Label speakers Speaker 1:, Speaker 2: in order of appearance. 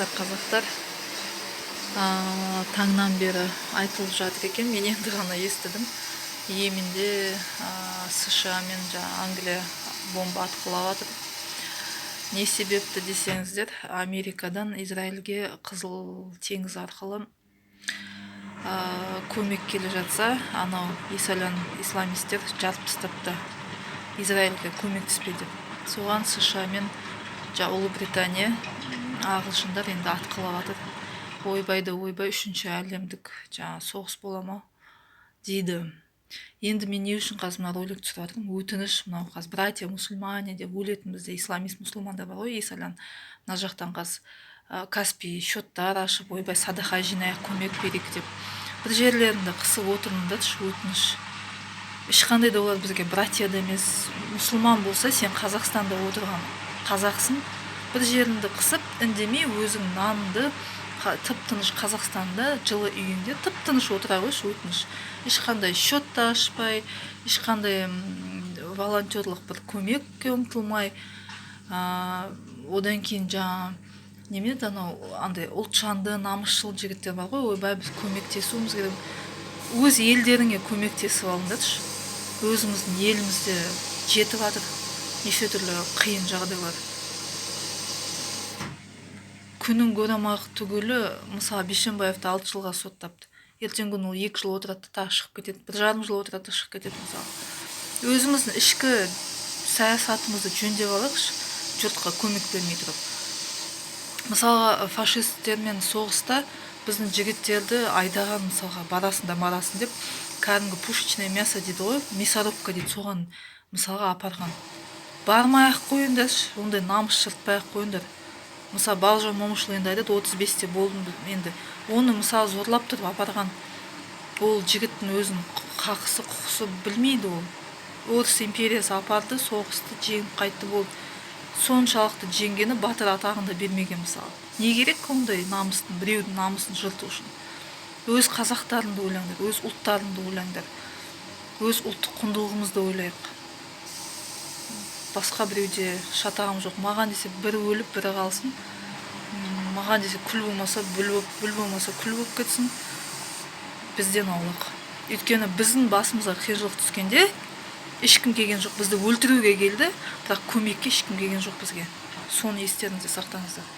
Speaker 1: армысыздар қазақтар. Таңнан бері айтылып жатыр екен, мен енді ғана естідім. Йеменде США мен Англия бомба атқылап жатыр. Не себепті десеңіздер, Америкадан Израильге Қызыл теңіз арқылы көмек келе жатса, анау исламистер жазып тастапты Израильге көмектеспе деп. Соған США мен Ұлыбритания, ағылшындар енді атқылап жатыр. Ойбай үшінші әлемдік соғыс бола ма дейді. Енді мен не үшін қазір мына ролик түсіріп жатырмын? Өтініш, мынау қазір братья мусульмане деп өлетін бізде исламист мұсылмандар бар ғой, мына жақтан қазір Каспий счеттар ашып, ойбай садақа жинайық, көмек берейік деп бір жерлерінде қысып отырмындаршы, өтініш. Ешқандай да олар бізге братья да емес. Мұсылман болса, сен Қазақстанда отырған қазақсың, бір жеріңді қысып үндемей өзің нанды тып-тыныш Қазақстанда жылы үйіңде тып-тыныш отыра қойшы, өтініш. Ешқандай счет та ашпай, ешқандай волонтерлық бір көмекке ұмтылмай, одан кейін неме анау андай ұлтжанды намысшыл жігіттер бар ғой, ойбай біз көмектесуіміз керек. Өз елдеріңе көмектесіп алыңдаршы. Өзіміздің елімізде жетіп жатыр неше түрлі қиын жағдайлар. Күнін көремақ түгілі, мысалы Бишімбаевты 6 жылға соттапты. Ертең күні ол 2 жыл отырады да шығып кетеді, 1,5 жыл отырады да шығып кетеді мысалы. Өзіміздің ішкі саясатымызды жөндеп алайықшы, жұртқа көмек бермей тұрып. Мысалға фашисттермен соғыста біздің жігіттерді айдаған, мысалға барасын деп, кәдімгі пушечное мясо дейді ғой, мясорубка дейді, соған мысалға апарған. Бармай-ақ қойыңдаршы, ондай намыс жыртпай-ақ қойыңдар. Мысалы Балжан Момышұлы енді айтады, 35-те болдым енді. Оны мысалы зорлап тұрып апарған. Ол жігіттің өзін қақысы құқысы білмейді ол. Орыс империясы апарды, соғысты жеңіп қайтты болды. Соншалықты жеңгені батыр атағында бермеген мысалы. Не керек ондай намыстың, біреудің намысын жырту үшін? Өз қазақтарыңды ойлаңдар, өз ұлттарыңды ойлаңдар. Өз ұлттық құндылығымызды ойлайық. Басқа біреуде шатағым жоқ. Маған десе бірі өліп, бірі қалсын. Маған десе күл болмаса, бүл болмаса күл болып кетсін. Бізден аулақ. Өйткені біздің басымызға қиыншылық түскенде ешкім келген жоқ. Бізді өлтіруге келді, бірақ көмекке ешкім келген жоқ бізге. Соны естеріңізде сақтаңыздар.